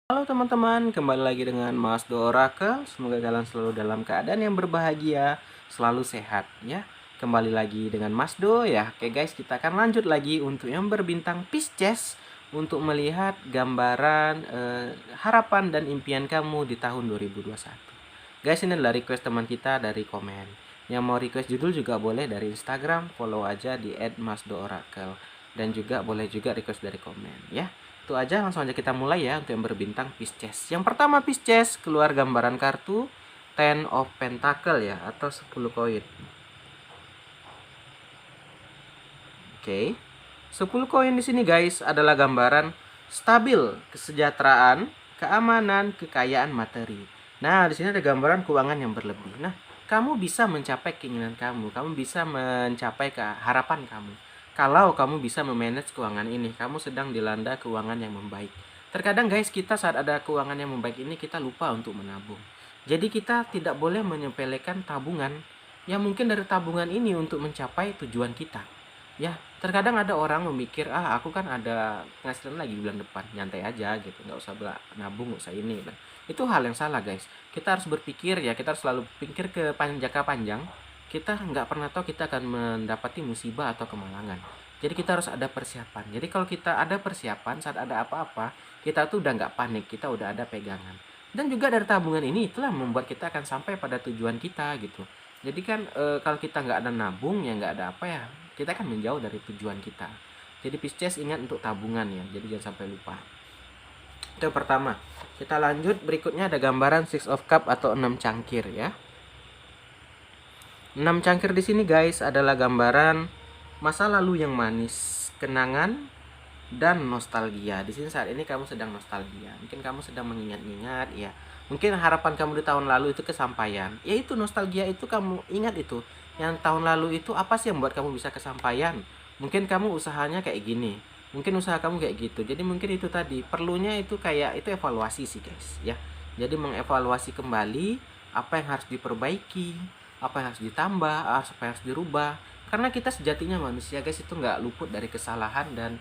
Halo teman-teman, kembali lagi dengan Mas Do Oracle. Semoga kalian selalu dalam keadaan yang berbahagia, selalu sehat ya. Kembali lagi dengan Mas Do ya. Oke guys, kita akan lanjut lagi untuk yang berbintang Pisces untuk melihat gambaran harapan dan impian kamu di tahun 2021. Guys, ini adalah request teman kita dari komen. Yang mau request judul juga boleh dari Instagram, follow aja di @masdooracle dan juga boleh juga request dari komen ya. Itu aja, langsung aja kita mulai ya untuk yang berbintang Pisces. Yang pertama Pisces, keluar gambaran kartu Ten of Pentacle ya, atau 10 koin. Oke. 10 koin di sini guys adalah gambaran stabil, kesejahteraan, keamanan, kekayaan materi. Nah, di sini ada gambaran keuangan yang berlebih. Nah, kamu bisa mencapai keinginan kamu bisa mencapai harapan kamu. Kalau kamu bisa memanage keuangan ini, kamu sedang dilanda keuangan yang membaik. Terkadang guys, kita saat ada keuangan yang membaik ini kita lupa untuk menabung. Jadi kita tidak boleh menyepelekan tabungan yang mungkin dari tabungan ini untuk mencapai tujuan kita. Ya, terkadang ada orang memikir, aku kan ada penghasilan lagi bulan depan, nyantai aja gitu, nggak usah nabung, nggak usah ini. Nah, itu hal yang salah guys. Kita harus berpikir ya, kita harus selalu pikir ke jangka panjang. Kita nggak pernah tahu kita akan mendapati musibah atau kemalangan. Jadi kita harus ada persiapan. Jadi kalau kita ada persiapan saat ada apa-apa, kita tuh udah nggak panik, kita udah ada pegangan. Dan juga dari tabungan ini itulah membuat kita akan sampai pada tujuan kita gitu. Jadi kan kalau kita nggak ada nabung ya nggak ada apa ya, kita kan menjauh dari tujuan kita. Jadi Pisces ingat untuk tabungan ya, jadi jangan sampai lupa. Itu yang pertama. Kita lanjut, berikutnya ada gambaran Six of Cup atau 6 cangkir ya. 6 cangkir di sini guys adalah gambaran masa lalu yang manis, kenangan dan nostalgia. Di sini saat ini kamu sedang nostalgia. Mungkin kamu sedang mengingat-ingat ya. Mungkin harapan kamu di tahun lalu itu kesampaian. Ya itu nostalgia, itu kamu ingat itu. Yang tahun lalu itu apa sih yang membuat kamu bisa kesampaian? Mungkin kamu usahanya kayak gini. Mungkin usaha kamu kayak gitu. Jadi mungkin itu tadi perlunya itu kayak itu evaluasi sih guys ya. Jadi mengevaluasi kembali apa yang harus diperbaiki, apa yang harus ditambah, apa yang harus dirubah. Karena kita sejatinya manusia guys itu nggak luput dari kesalahan dan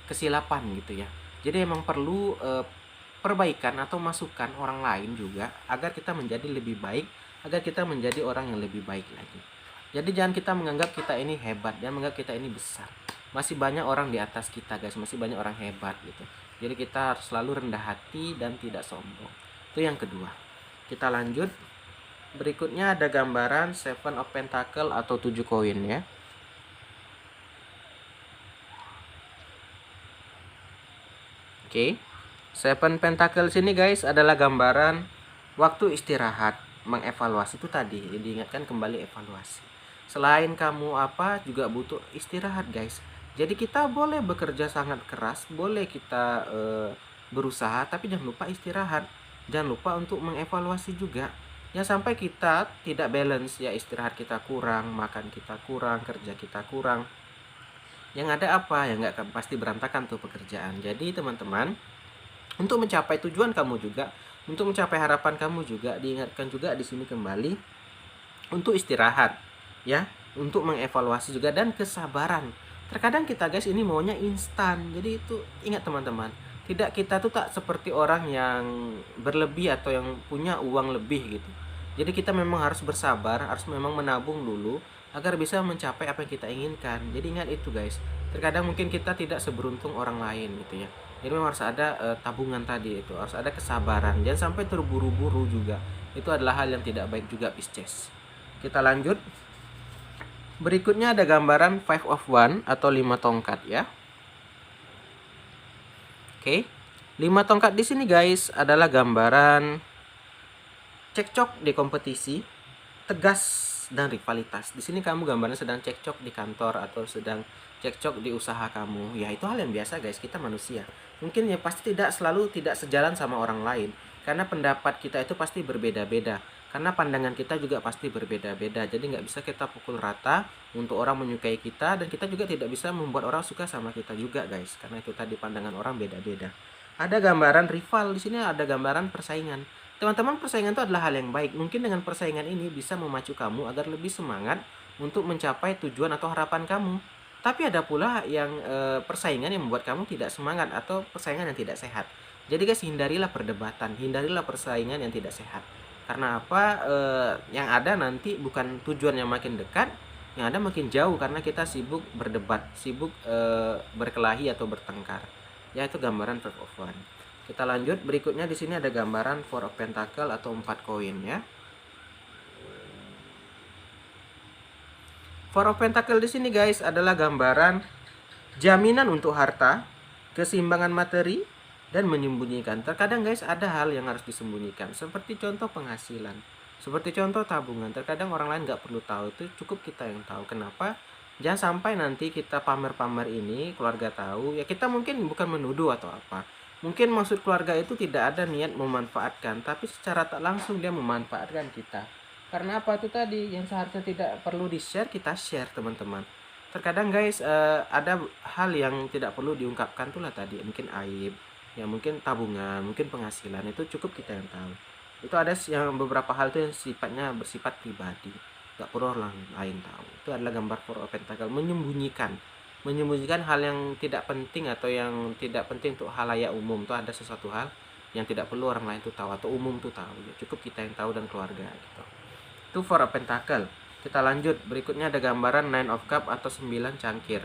kesilapan gitu ya. Jadi emang perlu perbaikan atau masukan orang lain juga agar kita menjadi lebih baik, agar kita menjadi orang yang lebih baik lagi. Jadi jangan kita menganggap kita ini hebat, jangan menganggap kita ini besar. Masih banyak orang di atas kita guys, masih banyak orang hebat gitu. Jadi kita harus selalu rendah hati dan tidak sombong. Itu yang kedua. Kita lanjut. Berikutnya ada gambaran Seven of Pentacle atau 7 koin ya. Oke. Seven Pentacle sini guys adalah gambaran waktu istirahat, mengevaluasi itu tadi. Diingatkan kembali evaluasi. Selain kamu apa juga butuh istirahat guys. Jadi kita boleh bekerja sangat keras, boleh kita berusaha, tapi jangan lupa istirahat. Jangan lupa untuk mengevaluasi juga. Jangan sampai kita tidak balance ya, istirahat kita kurang, makan kita kurang, kerja kita kurang. Yang ada apa? Ya nggak pasti berantakan tuh pekerjaan. Jadi teman-teman, untuk mencapai tujuan kamu juga, untuk mencapai harapan kamu juga, diingatkan juga di sini kembali untuk istirahat, ya, untuk mengevaluasi juga dan kesabaran. Terkadang kita guys ini maunya instan. Jadi itu ingat teman-teman, tidak, kita tuh tak seperti orang yang berlebih atau yang punya uang lebih gitu. Jadi kita memang harus bersabar, harus memang menabung dulu agar bisa mencapai apa yang kita inginkan. Jadi ingat itu guys. Terkadang mungkin kita tidak seberuntung orang lain gitu ya. Jadi memang harus ada tabungan tadi itu, harus ada kesabaran. Jangan sampai terburu-buru juga. Itu adalah hal yang tidak baik juga Pisces. Kita lanjut. Berikutnya ada gambaran Five of One atau 5 tongkat ya. Oke. 5 tongkat di sini guys adalah gambaran cekcok di kompetisi, tegas dan rivalitas. Di sini kamu gambarnya sedang cekcok di kantor atau sedang cekcok di usaha kamu. Ya itu hal yang biasa guys, kita manusia. Mungkin ya pasti tidak selalu tidak sejalan sama orang lain. Karena pendapat kita itu pasti berbeda-beda. Karena pandangan kita juga pasti berbeda-beda. Jadi nggak bisa kita pukul rata untuk orang menyukai kita. Dan kita juga tidak bisa membuat orang suka sama kita juga guys. Karena itu tadi pandangan orang beda-beda. Ada gambaran rival, di sini ada gambaran persaingan. Teman-teman, persaingan itu adalah hal yang baik. Mungkin dengan persaingan ini bisa memacu kamu agar lebih semangat untuk mencapai tujuan atau harapan kamu. Tapi ada pula yang persaingan yang membuat kamu tidak semangat atau persaingan yang tidak sehat. Jadi guys, hindarilah perdebatan, hindarilah persaingan yang tidak sehat. Karena apa? Yang ada nanti bukan tujuannya makin dekat, yang ada makin jauh karena kita sibuk berdebat, sibuk berkelahi atau bertengkar. Ya, itu gambaran 5 of Wands. Kita lanjut, berikutnya di sini ada gambaran 4 of Pentacle atau 4 koin ya. 4 of Pentacle di sini guys adalah gambaran jaminan untuk harta, keseimbangan materi, dan menyembunyikan. Terkadang guys ada hal yang harus disembunyikan, seperti contoh penghasilan, seperti contoh tabungan. Terkadang orang lain nggak perlu tahu, itu cukup kita yang tahu. Kenapa? Jangan sampai nanti kita pamer-pamer ini keluarga tahu. Ya, kita mungkin bukan menuduh atau apa, mungkin maksud keluarga itu tidak ada niat memanfaatkan, tapi secara tak langsung dia memanfaatkan kita. Karena apa? Itu tadi yang seharusnya tidak perlu di-share, kita share teman-teman. Terkadang guys ada hal yang tidak perlu diungkapkan, itulah tadi mungkin aib, ya mungkin tabungan, mungkin penghasilan, itu cukup kita yang tahu. Itu ada yang beberapa hal itu yang sifatnya bersifat pribadi, nggak perlu orang lain tahu. Itu adalah gambar 4 of Pentacle, menyembunyikan hal yang tidak penting atau yang tidak penting untuk halayak umum. Itu ada sesuatu hal yang tidak perlu orang lain tuh tahu atau umum tuh tahu, ya cukup kita yang tahu dan keluarga gitu. Itu 4 of Pentacle. Kita lanjut, berikutnya ada gambaran 9 of Cup atau 9 cangkir.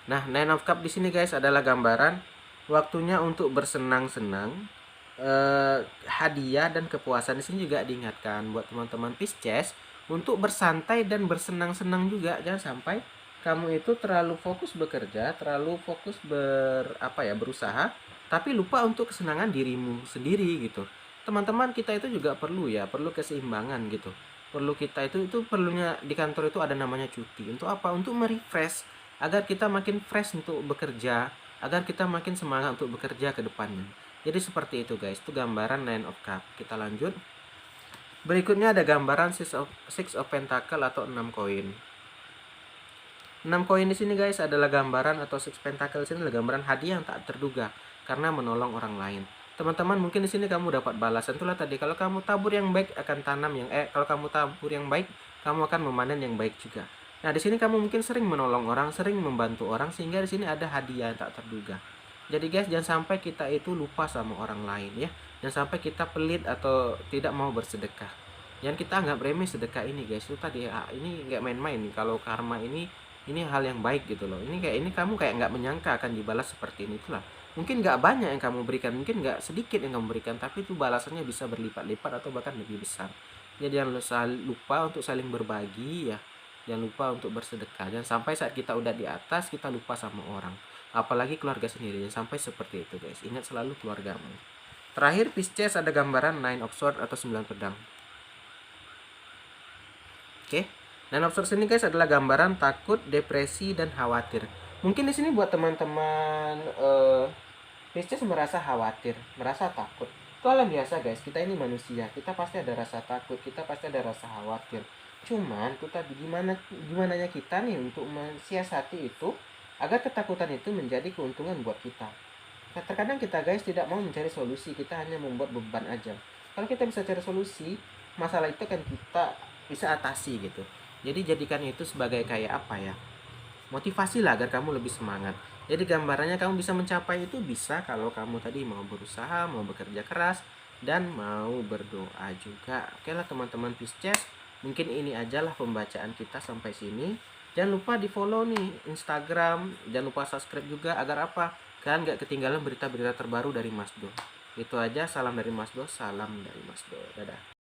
Nah, 9 of Cup di sini guys adalah gambaran waktunya untuk bersenang-senang, hadiah dan kepuasan. Di sini juga diingatkan buat teman-teman Pisces untuk bersantai dan bersenang-senang juga. Jangan sampai kamu itu terlalu fokus bekerja, terlalu fokus berusaha, tapi lupa untuk kesenangan dirimu sendiri gitu. Teman-teman, kita itu juga perlu keseimbangan gitu. Perlu kita itu perlunya di kantor itu ada namanya cuti. Untuk apa? Untuk merefresh, agar kita makin fresh untuk bekerja, agar kita makin semangat untuk bekerja ke depannya. Jadi seperti itu guys, itu gambaran 9 of Cup. Kita lanjut. Berikutnya ada gambaran 6 of Pentacle atau 6 koin. 6 koin di sini guys adalah gambaran, atau 6 Pentacle di sini adalah gambaran hadiah yang tak terduga karena menolong orang lain. Teman-teman, mungkin di sini kamu dapat balasan. Itulah tadi, kalau kamu tabur yang baik akan tanam yang kalau kamu tabur yang baik, kamu akan memanen yang baik juga. Nah, di sini kamu mungkin sering menolong orang, sering membantu orang, sehingga di sini ada hadiah yang tak terduga. Jadi guys, jangan sampai kita itu lupa sama orang lain ya. Jangan sampai kita pelit atau tidak mau bersedekah. Jangan kita anggap remeh sedekah ini guys. Itu tadi ini nggak main-main. Kalau karma ini hal yang baik gitu loh. Ini kamu kayak nggak menyangka akan dibalas seperti ini. Itulah, mungkin nggak banyak yang kamu berikan, mungkin nggak sedikit yang kamu berikan, tapi itu balasannya bisa berlipat-lipat atau bahkan lebih besar. Jadi jangan lupa untuk saling berbagi ya. Jangan lupa untuk bersedekah. Jangan sampai saat kita udah di atas kita lupa sama orang, apalagi keluarga sendiri. Jangan sampai seperti itu guys. Ingat selalu keluargamu. Terakhir Pisces ada gambaran 9 of Swords atau 9 pedang. Oke. 9 of Swords ini guys adalah gambaran takut, depresi, dan khawatir. Mungkin di sini buat teman-teman Pisces merasa khawatir, merasa takut. Itu hal yang biasa guys. Kita ini manusia, kita pasti ada rasa takut, kita pasti ada rasa khawatir. Cuman itu tadi gimana kita nih untuk mensiasati itu agar ketakutan itu menjadi keuntungan buat kita. Nah, terkadang kita guys tidak mau mencari solusi, kita hanya membuat beban aja. Kalau kita bisa cari solusi, masalah itu kan kita bisa atasi gitu. Jadi jadikan itu sebagai kayak apa ya, motivasi lah agar kamu lebih semangat. Jadi gambarannya kamu bisa mencapai itu bisa kalau kamu tadi mau berusaha, mau bekerja keras, dan mau berdoa juga. Oke lah teman-teman Pisces, mungkin ini ajalah pembacaan kita sampai sini. Jangan lupa di follow nih Instagram, jangan lupa subscribe juga agar apa? Kalian gak ketinggalan berita-berita terbaru dari Mas Do. Itu aja, salam dari Mas Do, salam dari Mas Do. Dadah.